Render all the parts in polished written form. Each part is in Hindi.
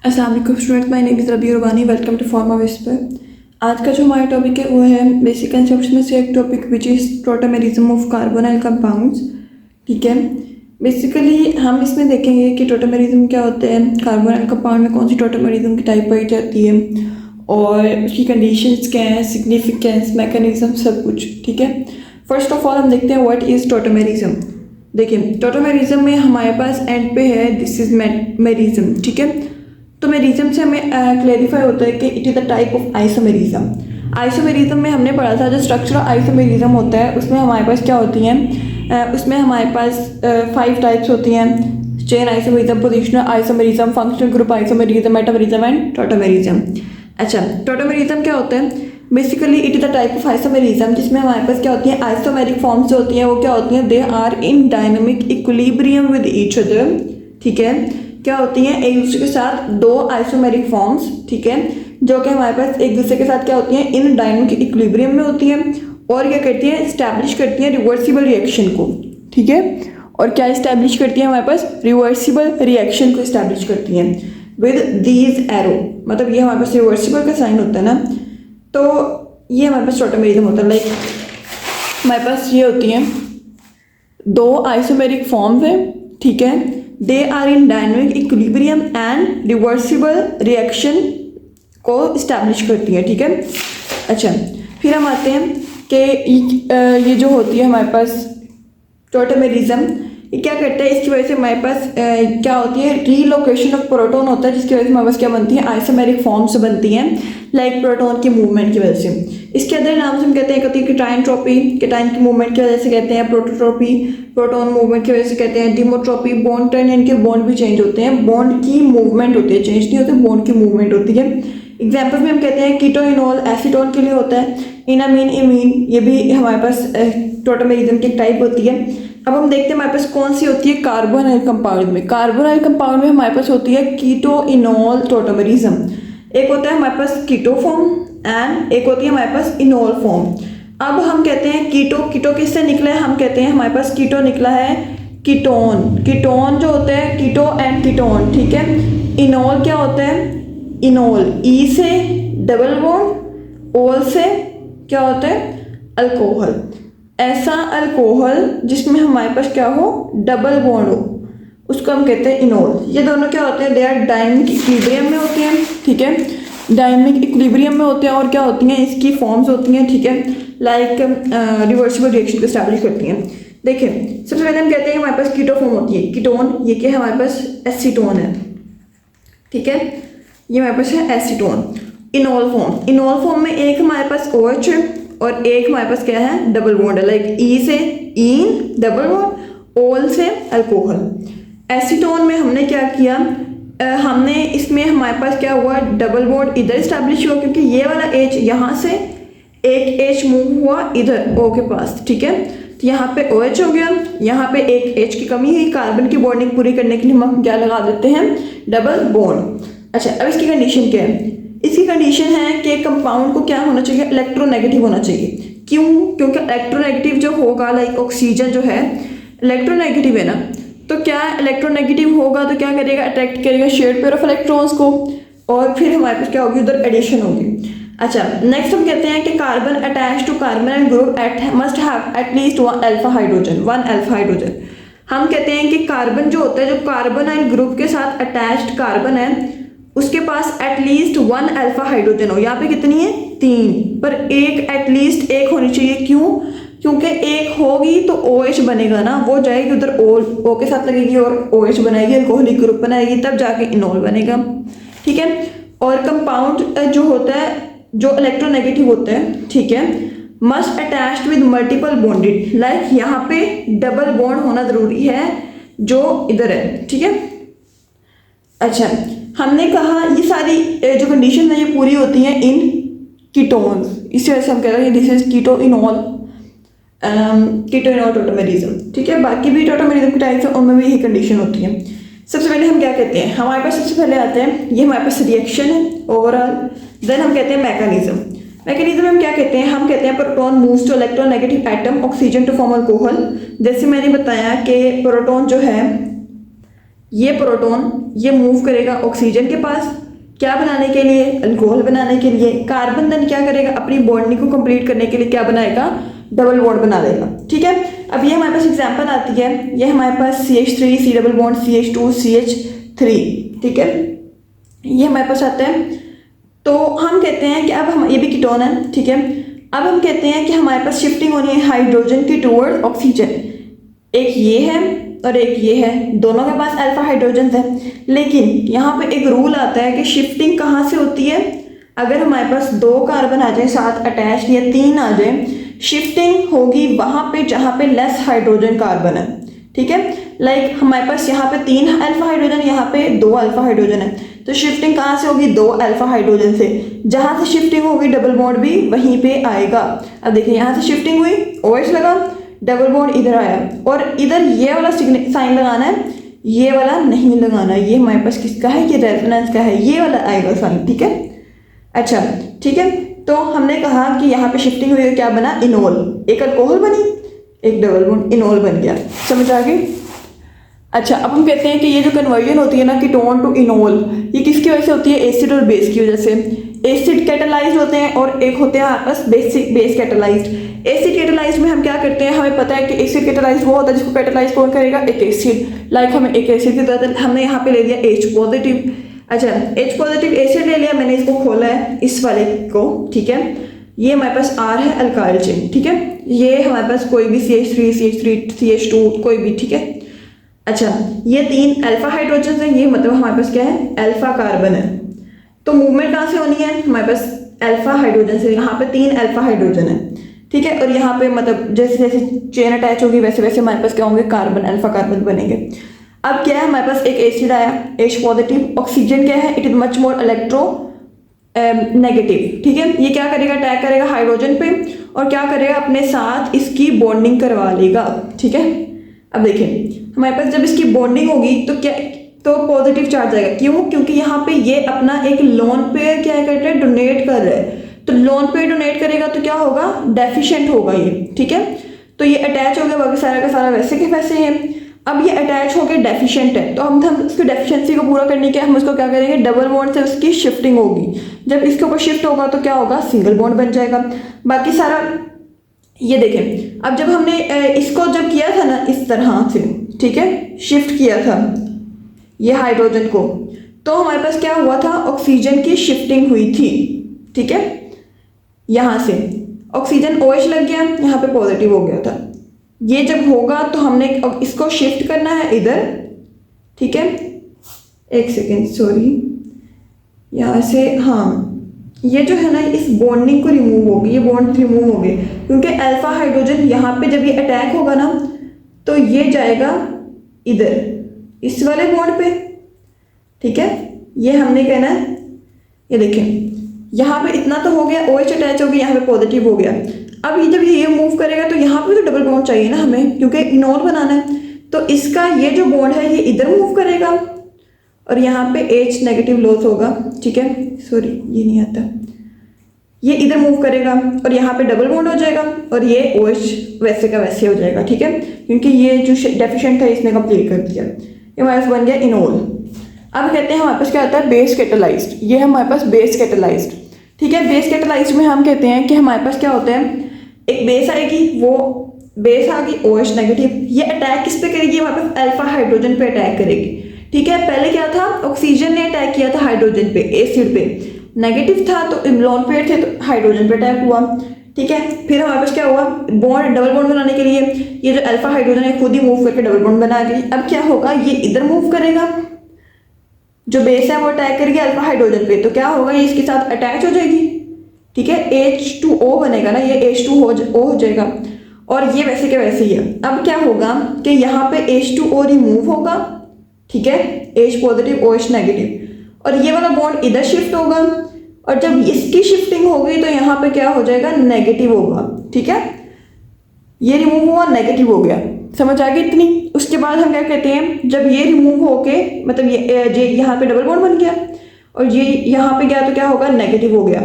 अस्सलाम वालेकुम student, my name is Rabih Rubani. Welcome to Pharma Whisper. आज का जो हमारा टॉपिक है वो है बेसिक कंसेप्ट्स में से एक topic which is tautomerism of carbonyl compounds. ठीक है, बेसिकली हम इसमें देखेंगे कि टोटोमेरिज्म क्या होता है, कार्बोनाइल कंपाउंड में कौन सी टोटोमेरिज्म की टाइप पाई जाती है और उसकी कंडीशंस क्या हैं, सिग्निफिकेंस, मैकेनिज्म, सब कुछ। ठीक है, फर्स्ट ऑफ ऑल हम देखते हैं व्हाट इज़ टोटोमेरिज्म। देखिए, टोटोमेरिज्म में हमारे पास एंड पे है दिस इज मेरिज्म। ठीक है, तो मेरिज्म से हमें क्लेरिफाई होता है कि it is the type of isomerism. Isomerism में हमने पढ़ा था जो स्ट्रक्चरल आइसोमेरिज्म होता है उसमें हमारे पास क्या होती हैं, उसमें हमारे पास 5 टाइप्स होती हैं: chain isomerism, positional isomerism, functional group isomerism, metamerism and tautomerism. अच्छा, टोटोमेरिज्म क्या होता है? Basically it is the type of isomerism जिसमें हमारे पास क्या होती है, आइसोमेरिक फॉर्म्स जो होती हैं वो क्या होती हैं, they are in dynamic equilibrium with each other. ठीक है, क्या होती हैं, एक दूसरे के साथ दो आइसोमेरिक फॉर्म्स। ठीक है, जो कि हमारे पास एक दूसरे के साथ क्या होती हैं, इन डायनेमिक इक्विलिब्रियम में होती हैं और क्या करती हैं, इस्टेब्लिश करती हैं रिवर्सिबल रिएक्शन को। ठीक है, और क्या इस्टेब्लिश करती हैं, हमारे पास रिवर्सिबल रिएक्शन को इस्टेब्लिश करती हैं विद दीज एरो। मतलब ये हमारे पास रिवर्सिबल का साइन होता है ना, तो ये हमारे पास टोटोमेरिज्म होता है। लाइक हमारे पास ये होती हैं दो आइसोमेरिक फॉर्म्स हैं। ठीक है, they are in dynamic equilibrium and reversible reaction को इस्टेब्लिश करती हैं। ठीक है, अच्छा, फिर हम आते हैं कि ये जो होती है हमारे पास टोटोमेरिज्म, ये क्या करता है, इसकी वजह से हमारे पास क्या होती है, रीलोकेशन ऑफ प्रोटॉन होता है, जिसकी वजह से हमारे पास क्या बनती है, आइसोमेरिक फॉर्म्स बनती हैं लाइक प्रोटॉन की मूवमेंट की वजह से। इसके अदर नाम से हम कहते हैं किटाइनट्रोपी, किटाइन की मूवमेंट की वजह से कहते हैं प्रोटोट्रोपी, प्रोटॉन मूवमेंट की वजह से कहते हैं डिमोट्रोपी। बॉन्ड टर्न, इनके बॉन्ड भी चेंज होते हैं, बॉन्ड की मूवमेंट होती है, चेंज नहीं होते, बॉन्ड की मूवमेंट होती है। एग्जाम्पल में हम कहते हैं कीटोइनॉल एसीटोन के लिए होता है, इनामीन, इमीन, ये भी हमारे पास टोटोमेरिज्म की टाइप होती है। अब हम देखते हैं हमारे पास कौन सी होती है कार्बोनाइल कंपाउंड में। कार्बोनाइल कंपाउंड में हमारे पास होती है कीटोइनॉल टोटोमेरिज्म। एक होता है हमारे पास कीटो फॉर्म एंड एक होती है हमारे पास इनॉल फॉर्म। अब हम कहते हैं कीटो किससे निकला है, हम कहते हैं हमारे पास कीटो निकला है कीटोन। कीटोन जो होते हैं कीटो एंड कीटोन। ठीक है, इनॉल क्या होता है, इनॉल ई से डबल बॉन्ड, ओल से क्या होता है, अल्कोहल। ऐसा अल्कोहल जिसमें हमारे पास क्या हो, डबल बॉन्ड हो, उसको हम कहते हैं इनॉल। ये दोनों क्या होते हैं, दे आर डायनेमिक इक्विलिब्रियम में होते हैं। ठीक है, डायनेमिक इक्विलिब्रियम में होते हैं और क्या होती हैं, इसकी फॉर्म्स होती हैं। ठीक है, लाइक रिवर्सिबल रिएक्शन को एस्टैब्लिश करती हैं। देखिए, सबसे पहले हम कहते हैं हमारे पास कीटो फॉर्म होती है, कीटोन, ये क्या है हमारे पास एसीटोन है। ठीक है, ये हमारे पास है एसीटोन। इनॉल फॉर्म में एक हमारे पास OH है और एक हमारे पास क्या है, डबल बॉन्ड है, लाइक ई से ईन डबल बॉन्ड, ओल से अल्कोहल। एसीटोन में हमने क्या किया, हमने इसमें हमारे पास क्या हुआ, डबल बॉन्ड इधर इस्टेब्लिश हुआ क्योंकि ये वाला H यहाँ से एक H मूव हुआ इधर O के पास। ठीक है, तो यहाँ पे OH हो गया, यहाँ पे एक H की कमी है, कार्बन की बॉन्डिंग पूरी करने के लिए हम क्या लगा देते हैं, डबल बॉन्ड। अच्छा, अब इसकी कंडीशन क्या है, इसकी कंडीशन है कि कंपाउंड को क्या होना चाहिए, इलेक्ट्रोनेगेटिव होना चाहिए। क्यों? क्योंकि इलेक्ट्रोनेगेटिव जो होगा, लाइक ऑक्सीजन जो है इलेक्ट्रोनेगेटिव है ना, तो क्या इलेक्ट्रोनेगेटिव होगा तो क्या करेगा, अट्रैक्ट करेगा शेयर्ड पेयर ऑफ इलेक्ट्रॉन्स को और फिर हमारे पास क्या होगी, उधर एडिशन होगी। अच्छा, नेक्स्ट हम कहते हैं कि carbon attach to carbon group must have at least one alpha hydrogen. हम कहते हैं कि कार्बन जो होता है, जो कार्बोनाइल ग्रुप के साथ अटैच्ड कार्बन है, उसके पास एटलीस्ट वन अल्फा हाइड्रोजन हो। यहाँ पे कितनी है, 3, पर एक एटलीस्ट एक होनी चाहिए। क्यों? क्योंकि एक होगी तो OH बनेगा ना, वो जाएगी उधर O के साथ लगेगी और OH बनाएगी, अल्कोहलिक ग्रुप बनाएगी, तब जाके इनॉल बनेगा। ठीक है, और कंपाउंड जो होता है, जो इलेक्ट्रोनेगेटिव होता है, ठीक है, must attached with multiple bonded, like यहाँ पे डबल बॉन्ड होना जरूरी है जो इधर है। ठीक है, अच्छा, हमने कहा ये सारी जो कंडीशन है ये पूरी होती हैं इन कीटोन्स, इस वजह से हम कह रहे हैं दिस इज कीटोइनॉल टोटोमेरिज्म। ठीक है, बाकी भी टोटोमेरिज्म की टाइप्स है, उनमें भी यही कंडीशन होती है। सबसे पहले हम क्या कहते हैं, हमारे पास सबसे पहले आते हैं, ये हमारे पास रिएक्शन है ओवरऑल। देन हम कहते हैं मैकेनिज्म हम क्या कहते हैं, हम कहते हैं proton moves to electronegative atom oxygen to form alcohol. जैसे मैंने बताया कि प्रोटॉन जो है ये प्रोटॉन ये मूव करेगा ऑक्सीजन के पास, क्या बनाने के लिए, अल्कोहल बनाने के लिए। कार्बन देन क्या करेगा, अपनी बॉन्डिंग को कंप्लीट करने के लिए क्या बनाएगा, डबल बॉन्ड बना देगा। ठीक है, अब ये हमारे पास एग्जांपल आती है, ये हमारे पास CH3 C double bond CH2 CH3, ठीक है, ये हमारे पास आता है। तो हम कहते हैं कि अब हम, ये भी कीटोन है, ठीक है, अब हम कहते हैं कि हमारे पास शिफ्टिंग होनी है हाइड्रोजन की टूवर्ड ऑक्सीजन। एक ये है और एक ये है, दोनों के पास अल्फा हाइड्रोजन है, लेकिन यहाँ पे एक रूल आता है कि शिफ्टिंग कहाँ से होती है। अगर हमारे पास 2 कार्बन आ जाए साथ अटैच या 3 आ जाए, शिफ्टिंग होगी वहाँ पे जहाँ पे लेस हाइड्रोजन कार्बन है। ठीक है, लाइक हमारे पास यहाँ पे 3 अल्फा हाइड्रोजन, यहाँ पे 2 अल्फा हाइड्रोजन है, तो शिफ्टिंग कहाँ से होगी, 2 अल्फा हाइड्रोजन से। जहाँ से शिफ्टिंग होगी डबल बॉन्ड भी वहीं पे आएगा। अब देखिए यहाँ से शिफ्टिंग हुई, OH लगा, डबल बॉन्ड इधर आया, और इधर ये वाला साइन लगाना है, ये वाला नहीं लगाना। ये हमारे पास किसका है, ये रेजोनेंस का है, ये वाला आएगा साइन। ठीक है, अच्छा ठीक है, तो हमने कहा कि यहाँ पे शिफ्टिंग हुई, क्या बना, इनोल, एक अल्कोहल बनी, एक डबल बॉन्ड, इनोल बन गया। समझ आ गई। अच्छा, अब हम कहते हैं कि ये जो कन्वर्जन होती है ना कीटोन टू इनोल, ये किसकी वजह से होती है, एसिड और बेस की वजह से। एसिड कैटालाइज्ड होते हैं और एक होते हैं आपस बेस कैटालाइज्ड। एसिड कैटालाइज्ड में हम क्या करते हैं, हमें पता है कि एसिड कैटालाइज्ड वो होता है जिसको कैटालाइज कौन करेगा, एक एसिड। लाइक हमें एक एसिड की तरह हमने यहाँ पे ले लिया H पॉजिटिव। अच्छा, H पॉजिटिव एसिड ले लिया मैंने, इसको खोला है इस वाले को, ठीक है, ये हमारे पास R है अल्काइल चेन। ठीक है, ये हमारे पास कोई भी CH3 CH2 कोई भी, ठीक है। अच्छा, ये 3 अल्फा हाइड्रोजन है, ये मतलब हमारे पास क्या है, अल्फा कार्बन है। तो मूवमेंट कहाँ से होनी है, हमारे पास अल्फा हाइड्रोजन से। यहाँ पे 3 अल्फा हाइड्रोजन है, ठीक है, और यहाँ पे मतलब जैसे जैसे चेन अटैच होगी वैसे वैसे हमारे पास क्या होंगे, कार्बन, अल्फा कार्बन बनेंगे। अब क्या है, हमारे पास एक एसिड आया H पॉजिटिव, ऑक्सीजन क्या है, it is much more electro negative. ठीक है, ये क्या करेगा, अटैक करेगा हाइड्रोजन पे और क्या करेगा, अपने साथ इसकी बॉन्डिंग करवा लेगा। ठीक है, अब देखिए हमारे पास जब इसकी बॉन्डिंग होगी तो क्या, तो पॉजिटिव चार्ज आएगा। क्यों, क्योंकि यहाँ पे ये अपना एक लोन पेयर क्या कर रहा है, डोनेट कर रहा है। तो लोन पेयर डोनेट करेगा तो क्या होगा, डेफिशिएंट होगा ये। ठीक है, तो ये अटैच हो गया, बाकी सारा का सारा वैसे के वैसे है। अब ये अटैच हो गया, डेफिशिएंट है, तो हम उसकी डेफिशिएंसी को पूरा करने के हम उसको क्या करेंगे, डबल बॉन्ड से उसकी शिफ्टिंग होगी। जब इसके ऊपर शिफ्ट होगा तो क्या होगा, सिंगल बॉन्ड बन जाएगा। बाकी सारा ये देखें, अब जब हमने इसको जब किया था ना इस तरह से, ठीक है, शिफ्ट किया था ये हाइड्रोजन को, तो हमारे पास क्या हुआ था, ऑक्सीजन की शिफ्टिंग हुई थी। ठीक है, यहाँ से ऑक्सीजन OH लग गया, यहाँ पे पॉजिटिव हो गया था। ये जब होगा तो हमने इसको शिफ्ट करना है इधर। ठीक है, एक सेकेंड, सॉरी, यहाँ से, हाँ, ये जो है ना इस बॉन्डिंग को रिमूव होगी, ये बॉन्ड रिमूव हो गए, क्योंकि अल्फा हाइड्रोजन यहाँ पे जब ये अटैक होगा ना तो ये जाएगा इधर इस वाले बॉन्ड पे। ठीक है, ये हमने कहना है, ये देखें यहाँ पे इतना तो हो गया, OH अटैच हो गया, यहाँ पे पॉजिटिव हो गया। अब ये जब ये मूव करेगा तो यहाँ पे तो डबल बॉन्ड चाहिए ना हमें, क्योंकि इनोल बनाना है। तो इसका ये जो बॉन्ड है ये इधर मूव करेगा और यहाँ पे H नेगेटिव लॉस होगा। ठीक है, सॉरी ये नहीं आता, ये इधर मूव करेगा और यहाँ पे डबल बॉन्ड हो जाएगा और ये OH वैसे का वैसे हो जाएगा। ठीक है, क्योंकि ये जो डेफिशिएंट है इसने कंप्लीट कर दिया, ये हमारे पास बन गया इनोल। अब कहते हैं हमारे पास क्या आता है, बेस कैटालाइज्ड। ये है हमारे पास बेस कैटालाइज्ड। ठीक है, बेस कैटालाइज्ड में हम कहते हैं कि हमारे पास क्या होता है, एक बेस आएगी, वो बेस आ गई OH नेगेटिव, ये अटैक किस पे करेगी, हमारे पास अल्फा हाइड्रोजन पे अटैक करेगी। ठीक है, पहले क्या था, ऑक्सीजन ने अटैक किया था हाइड्रोजन पे, एसिड पे, नेगेटिव था तो लोन पेयर थे तो हाइड्रोजन पे अटैक हुआ। ठीक है, फिर हमारे पास क्या हुआ, बॉन्ड, डबल बॉन्ड बनाने के लिए ये जो अल्फा हाइड्रोजन है खुद ही मूव करके डबल बॉन्ड बना गई। अब क्या होगा, ये इधर मूव करेगा, जो बेस है वो अटैक करेगी अल्फा हाइड्रोजन पे, तो क्या होगा, ये इसके साथ अटैच हो जाएगी। ठीक है, H2O बनेगा ना, ये H2O हो जाएगा और ये वैसे के वैसे ही है। अब क्या होगा कि यहाँ पे H2O रिमूव होगा, ठीक है, H पॉजिटिव OH नेगेटिव, और ये वाला बॉन्ड इधर शिफ्ट होगा और जब इसकी शिफ्टिंग होगी तो यहाँ पे क्या हो जाएगा, नेगेटिव होगा। ठीक है, ये रिमूव हुआ, नेगेटिव हो गया। समझ आ गई इतनी। उसके बाद हम क्या कहते हैं, जब ये रिमूव होके मतलब ये यहाँ पे डबल बॉन्ड बन गया और ये यहाँ पे गया तो क्या होगा, नेगेटिव हो गया।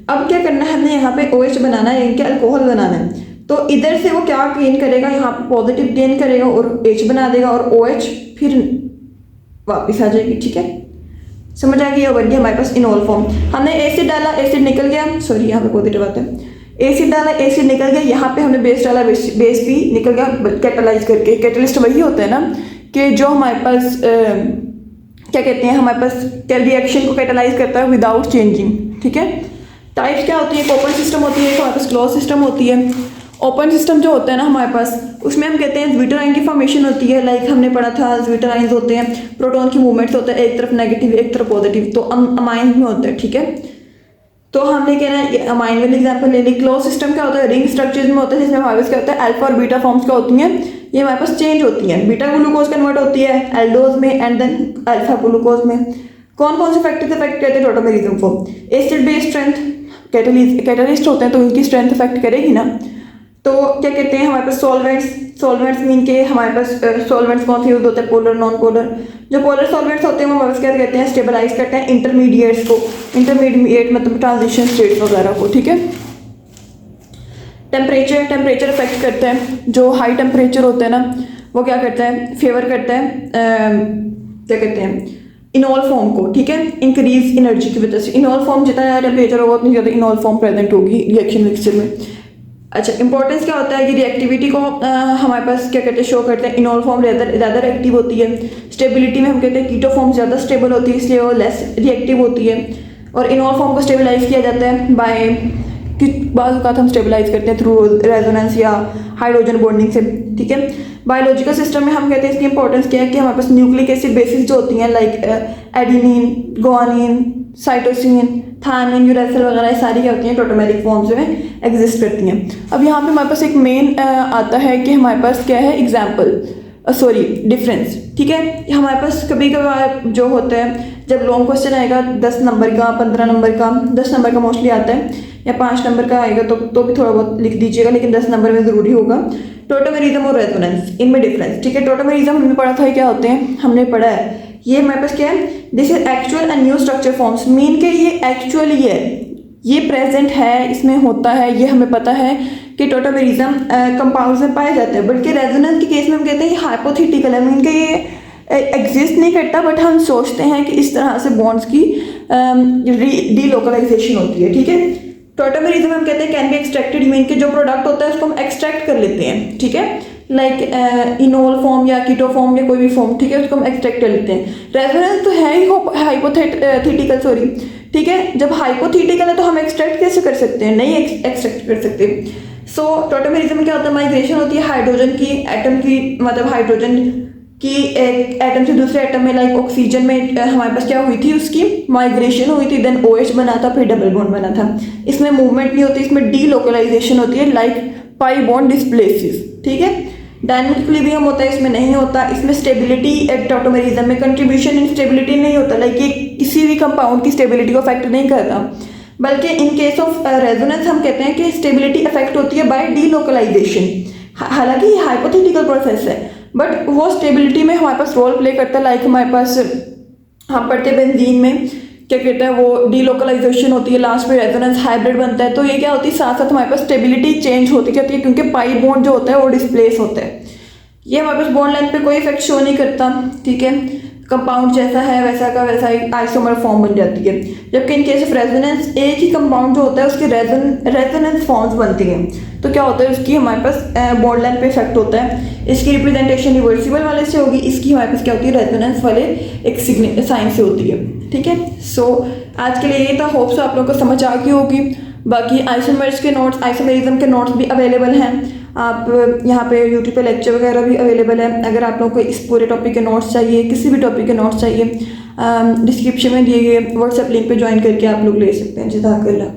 अब क्या करना है, हमने यहाँ पे OH बनाना है, इनके अल्कोहल बनाना है। तो इधर से वो क्या गेन करेगा, यहाँ पे पॉजिटिव गेन करेगा और H बना देगा और OH फिर वापस आ जाएगी। ठीक है, समझ आ गई। ये बन गया हमारे पास इनोल फॉर्म। हमने एसिड डाला, एसिड निकल गया, सॉरी यहाँ पे पॉजिटिव बात है, एसिड डाला, एसिड निकल गया, यहाँ पे हमने बेस डाला, बेस भी निकल गया कैटालाइज करके। कैटलिस्ट वही होता है ना कि जो हमारे पास क्या कहते हैं, हमारे पास रिएक्शन को कैटालाइज करता है विदाउट चेंजिंग। ठीक है, टाइप्स क्या होती है, ओपन सिस्टम होती है, हमारे पास क्लोज सिस्टम होती है। ओपन सिस्टम जो होता है ना हमारे पास, उसमें हम कहते हैं ज्विटर आयन की फॉर्मेशन होती है। लाइक हमने पढ़ा था ज्विटर आयंस होते हैं, प्रोटॉन की मूवमेंट्स होते हैं, एक तरफ नेगेटिव एक तरफ पॉजिटिव, तो अमाइन में होते हैं। ठीक है, तो हमने क्या ना अमाइन वाली एग्जाम्पल ले ली। क्लोज सिस्टम क्या होता है, रिंग स्ट्रक्चर्स में होता है, जिसमें हमारे पास क्या होता है अल्फा और बीटा फॉर्म्स क्या होती हैं, ये हमारे पास चेंज होती हैं। बीटा ग्लूकोज कन्वर्ट होती है एल्डोज में एंड देन अल्फा ग्लूकोज में। कौन कौन से फैक्टर्स इफेक्ट करते हैं टॉटोमेरिज्म को, एसिड बेस स्ट्रेंथ, कैटलिस्ट होते हैं तो इनकी स्ट्रेंथ इफेक्ट करेगी ना। तो क्या कहते हैं हमारे पास सॉल्वेंट्स मीन के हमारे पास सॉल्वेंट्स कौन से यूज होते हैं, पोलर नॉन पोलर। जो पोलर सॉल्वेंट्स होते हैं वो हमारे पास क्या कहते हैं, स्टेबलाइज करते हैं इंटरमीडिएट्स को, इंटरमीडिएट मतलब ट्रांजिशन स्टेट्स वगैरह को। ठीक है, टेम्परेचर इफेक्ट करते हैं। जो हाई टेम्परेचर होता है ना वो क्या करता है, फेवर करता है क्या कहते हैं इनोल फॉर्म को। ठीक है, इंक्रीज एनर्जी की वजह से इनोल फॉर्म जितना ज़्यादा टेम्परेचर होगा उतनी ज़्यादा इनोल फॉर्म प्रेजेंट होगी रिएक्शन मिक्सचर में। अच्छा, इंपॉर्टेंस क्या होता है कि रिएक्टिविटी को हमारे पास क्या कहते हैं शो करते हैं, इनोल फॉर्म ज़्यादा रिएक्टिव होती है। स्टेबिलिटी में हम कहते हैं कीटो फॉर्म ज़्यादा स्टेबल होती है, इसलिए वो लेस रिएक्टिव होती है। और इनोल फॉर्म को स्टेबलाइज किया जाता है बाय कि बाज़ औक़ात हम स्टेबलाइज करते हैं थ्रू रेजोनेंस या हाइड्रोजन बॉन्डिंग से। ठीक है, बायोलॉजिकल सिस्टम में हम कहते हैं इसकी इंपॉर्टेंस क्या है कि हमारे पास न्यूक्लिक एसिड बेसिस जो होती हैं like adenine, guanine, cytosine, thymine, uracil वगैरह सारी क्या होती हैं टोटोमेरिक फॉर्म्स में एग्जिस्ट करती हैं। अब यहाँ पे हमारे पास एक मेन आता है कि हमारे पास क्या है डिफरेंस। ठीक है, हमारे पास कभी कभार जो होता है जब लॉन्ग क्वेश्चन आएगा 10 नंबर का, 15 नंबर का, 10 नंबर का मोस्टली आता है या 5 नंबर का आएगा तो भी थोड़ा बहुत लिख दीजिएगा, लेकिन 10 नंबर में ज़रूरी होगा। टोटोमेरिज्म और रेजोनेंस, इनमें डिफरेंस। ठीक है, टोटोमेरिज्म हमने पढ़ा था क्या होते हैं, हमने पढ़ा है ये हमारे पास क्या है, this is actual and new structure forms. Mean के ये एक्चुअली है, ये प्रेजेंट है, इसमें होता है, ये हमें पता है कि टोटोमेरिज्म कंपाउंड्स में पाए जाते हैं। बल्कि रेजोनेंस के केस में हम कहते हैं ये हाइपोथेटिकल है, मीन के ये एग्जिस्ट नहीं करता, बट हम सोचते हैं कि इस तरह से बॉन्ड्स की डीलोकलाइजेशन होती है। ठीक है, टोटोमेरिज्म हम कहते हैं कैन बी एक्सट्रैक्टेड, मीन के जो प्रोडक्ट होता है उसको हम एक्सट्रैक्ट कर लेते हैं। ठीक है, लाइक इनोल फॉर्म या कीटो फॉर्म या कोई भी फॉर्म, ठीक है, उसको हम एक्सट्रैक्ट कर लेते हैं। रेजोनेंस तो है ही हाइपोथेटिकल, सॉरी। ठीक है, जब हाइपोथेटिकल है तो हम एक्सट्रैक्ट कैसे कर सकते हैं, नहीं एक्सट्रैक्ट कर सकते। सो टोटोमेरिज्म में क्या होता है, माइग्रेशन होती है हाइड्रोजन की, एटम की, मतलब हाइड्रोजन की एक एटम से दूसरे एटम में, लाइक ऑक्सीजन में हमारे पास क्या हुई थी, उसकी माइग्रेशन हुई थी, देन OH बना था, फिर डबल बॉन्ड बना था। इसमें मूवमेंट नहीं होती, इसमें डीलोकलाइजेशन होती है, लाइक पाई बॉन्ड डिस्प्लेसेस। ठीक है, डायनामिक इक्विलिब्रियम होता है, इसमें नहीं होता। इसमें स्टेबिलिटी टोटोमेरिज्म में कंट्रीब्यूशन इन स्टेबिलिटी नहीं होता, लाइक ये किसी भी कंपाउंड की स्टेबिलिटी को अफेक्ट नहीं करता। बल्कि इन केस ऑफ रेजोनेंस हम कहते हैं कि स्टेबिलिटी अफेक्ट होती है बाय डीलोकलाइजेशन। हालांकि ये हाइपोथेटिकल प्रोसेस है, बट वो स्टेबिलिटी में हमारे पास रोल प्ले करता है। लाइक हमारे पास हम पढ़ते हैं बेंजीन में क्या कहते हैं, वो डीलोकलाइजेशन होती है, लास्ट में रेजोनेंस हाइब्रिड बनता है। तो ये क्या होती है, साथ साथ हमारे पास स्टेबिलिटी चेंज होती है, क्योंकि पाई बॉन्ड जो होता है वो डिस्प्लेस होता है। ये हमारे पास बॉन्ड लेंथ पे कोई इफेक्ट शो नहीं करता। ठीक है, कंपाउंड जैसा है वैसा का वैसा ही आइसोमर फॉर्म बन जाती है। जबकि इन केस ऑफ रेजोनेंस एक ही कंपाउंड जो होता है उसकी रेजोनेंस फॉर्म्स बनती हैं। तो क्या होता है, उसकी हमारे पास बॉन्ड लेंथ पे इफेक्ट होता है। इसकी रिप्रेजेंटेशन रिवर्सिबल वाले से होगी, इसकी हमारे पास क्या होती है, रेजोनेंस वाले एक साइन से होती है। ठीक है, सो आज के लिए ये था, होप सो आप लोगों को समझ आ गई होगी। बाकी आइसोमर्स के नोट्स, आइसोमेरिज्म के नोट्स भी अवेलेबल हैं। आप यहाँ पे यूट्यूब पे लेक्चर वगैरह भी अवेलेबल है। अगर आप लोगों को इस पूरे टॉपिक के नोट्स चाहिए, किसी भी टॉपिक के नोट्स चाहिए, डिस्क्रिप्शन में दिए गए व्हाट्सएप लिंक पे ज्वाइन करके आप लोग ले सकते हैं। जज़ाकल्लाह।